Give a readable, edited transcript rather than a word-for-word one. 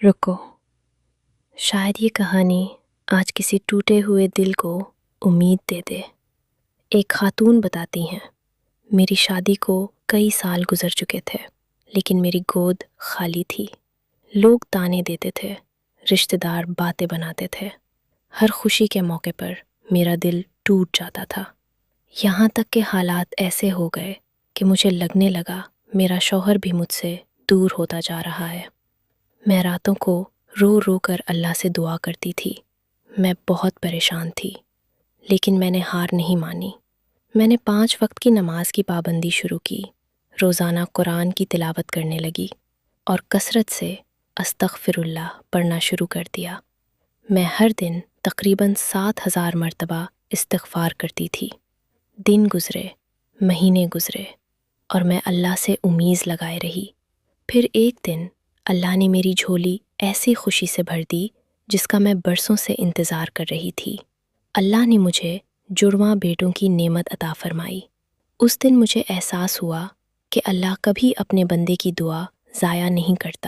رکو، شاید یہ کہانی آج کسی ٹوٹے ہوئے دل کو امید دے دے۔ ایک خاتون بتاتی ہیں، میری شادی کو کئی سال گزر چکے تھے، لیکن میری گود خالی تھی۔ لوگ تانے دیتے تھے، رشتہ دار باتیں بناتے تھے، ہر خوشی کے موقع پر میرا دل ٹوٹ جاتا تھا۔ یہاں تک کہ حالات ایسے ہو گئے کہ مجھے لگنے لگا میرا شوہر بھی مجھ سے دور ہوتا جا رہا ہے۔ میں راتوں کو رو رو کر اللہ سے دعا کرتی تھی۔ میں بہت پریشان تھی، لیکن میں نے ہار نہیں مانی۔ میں نے 5 وقت کی نماز کی پابندی شروع کی، روزانہ قرآن کی تلاوت کرنے لگی اور کثرت سے استغفر اللہ پڑھنا شروع کر دیا۔ میں ہر دن تقریباً 7,000 مرتبہ استغفار کرتی تھی۔ دن گزرے، مہینے گزرے، اور میں اللہ سے امید لگائے رہی۔ پھر ایک دن اللہ نے میری جھولی ایسی خوشی سے بھر دی جس کا میں برسوں سے انتظار کر رہی تھی۔ اللہ نے مجھے جڑواں بیٹوں کی نعمت عطا فرمائی۔ اس دن مجھے احساس ہوا کہ اللہ کبھی اپنے بندے کی دعا ضائع نہیں کرتا۔